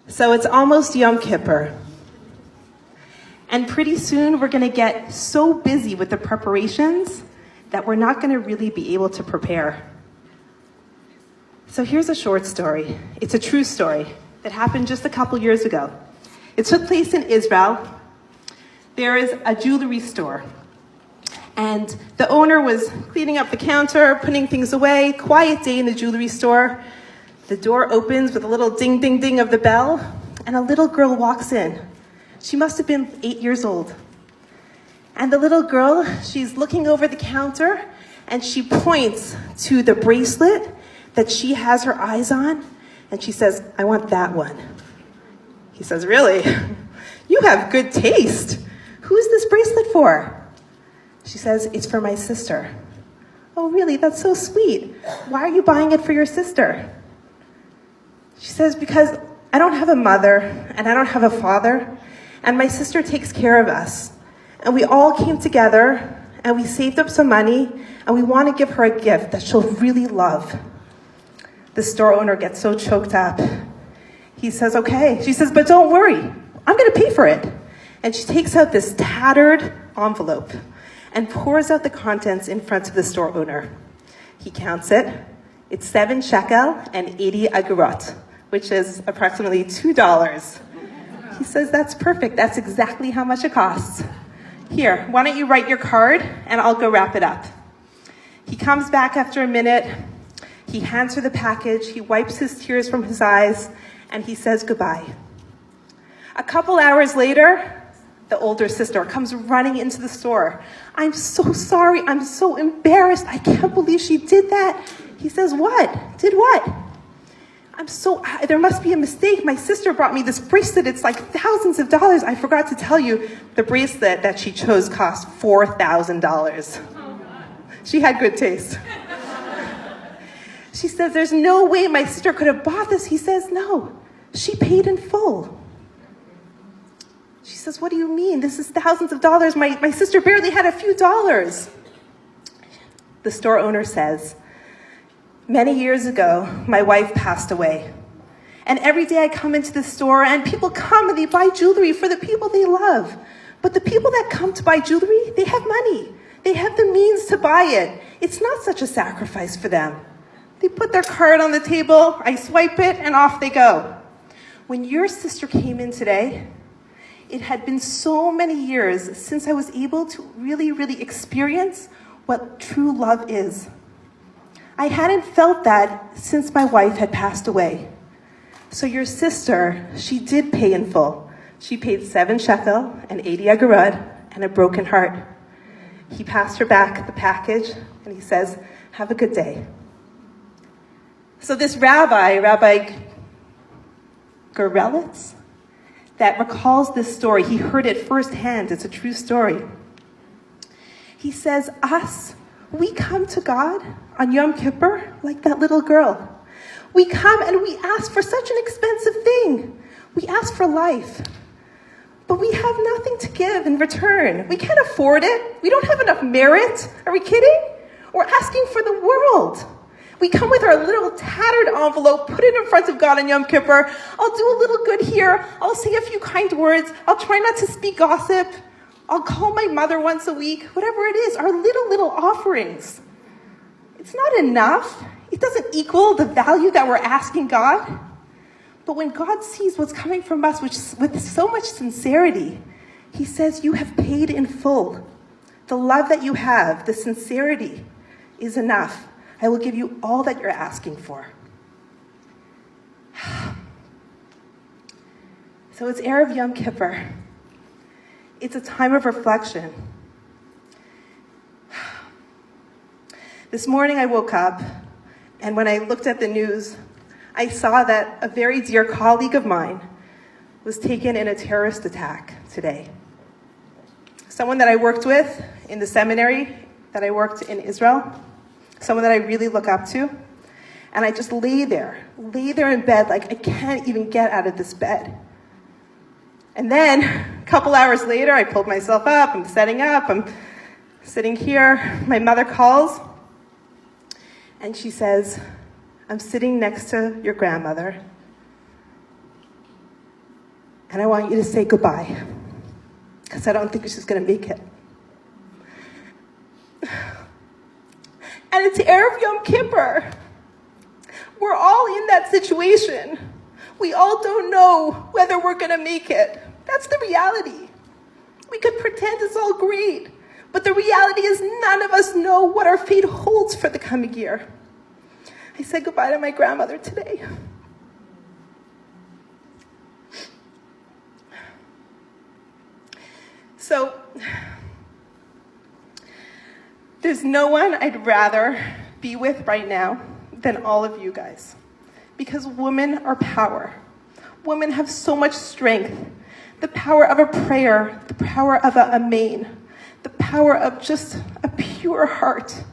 So it's almost Yom Kippur. And pretty soon we're going to get so busy with the preparations that we're not going to really be able to prepare. So here's a short story. It's a true story that happened just a couple years ago. It took place in Israel. There is a jewelry store. And the owner was cleaning up the counter, putting things away. Quiet day in the jewelry store. The door opens with a little ding, ding, ding of the bell, and a little girl walks in. She must have been 8 years old. And the little girl, she's looking over the counter, and she points to the bracelet that she has her eyes on, and she says, "I want that one." He says, "Really? You have good taste. Who is this bracelet for?" She says, "It's for my sister." "Oh, really? That's so sweet. Why are you buying it for your sister?" She says, "Because I don't have a mother and I don't have a father, and my sister takes care of us. And we all came together and we saved up some money and we want to give her a gift that she'll really love." The store owner gets so choked up. He says, "Okay." She says, "But don't worry, I'm going to pay for it." And she takes out this tattered envelope and pours out the contents in front of the store owner. He counts it. It's 7 shekel and 80 agurot, which is approximately $2. He says, "That's perfect. That's exactly how much it costs. Here, why don't you write your card and I'll go wrap it up." He comes back after a minute. He hands her the package. He wipes his tears from his eyes and he says goodbye. A couple hours later, the older sister comes running into the store. "I'm so sorry. I'm so embarrassed. I can't believe she did that." He says, "What? Did what?" There must be a mistake. My sister brought me this bracelet. It's like thousands of dollars. I forgot to tell you, the bracelet that she chose cost $4,000. She had good taste. She says, "There's no way my sister could have bought this." He says, "No, she paid in full." She says, "What do you mean? This is thousands of dollars. My sister barely had a few dollars." The store owner says, "Many years ago, my wife passed away. And every day I come into the store and people come and they buy jewelry for the people they love. But the people that come to buy jewelry, they have money. They have the means to buy it. It's not such a sacrifice for them. They put their card on the table, I swipe it, and off they go. When your sister came in today, it had been so many years since I was able to really, really experience what true love is. I hadn't felt that since my wife had passed away. So your sister, she did pay in full. She paid 7 shekel and 80 agurot and a broken heart." He passed her back the package and he says, "Have a good day." So this Rabbi Gorelitz, that recalls this story, he heard it firsthand. It's a true story. He says, we come to God on Yom Kippur like that little girl. We come and we ask for such an expensive thing. We ask for life. But we have nothing to give in return. We can't afford it. We don't have enough merit. Are we kidding? We're asking for the world. We come with our little tattered envelope, put it in front of God on Yom Kippur. I'll do a little good here. I'll say a few kind words. I'll try not to speak gossip. I'll call my mother once a week. Whatever it is, our little offerings. It's not enough. It doesn't equal the value that we're asking God. But when God sees what's coming from us with so much sincerity, he says, "You have paid in full. The love that you have, the sincerity is enough. I will give you all that you're asking for." So it's Erev Yom Kippur. It's a time of reflection. This morning I woke up, and when I looked at the news, I saw that a very dear colleague of mine was taken in a terrorist attack today. Someone that I worked with in the seminary that I worked in Israel, someone that I really look up to, and I just lay there in bed like I can't even get out of this bed. And then, a couple hours later, I pulled myself up, I'm setting up, I'm sitting here. My mother calls, and she says, I'm sitting next to your grandmother, and I want you to say goodbye, because I don't think she's going to make it. And it's Erev Yom Kippur. We're all in that situation. We all don't know whether we're going to make it. That's the reality. We could pretend it's all great, but the reality is none of us know what our fate holds for the coming year. I said goodbye to my grandmother today. So, there's no one I'd rather be with right now than all of you guys. Because women are power. Women have so much strength. The power of a prayer, the power of a amen, the power of just a pure heart.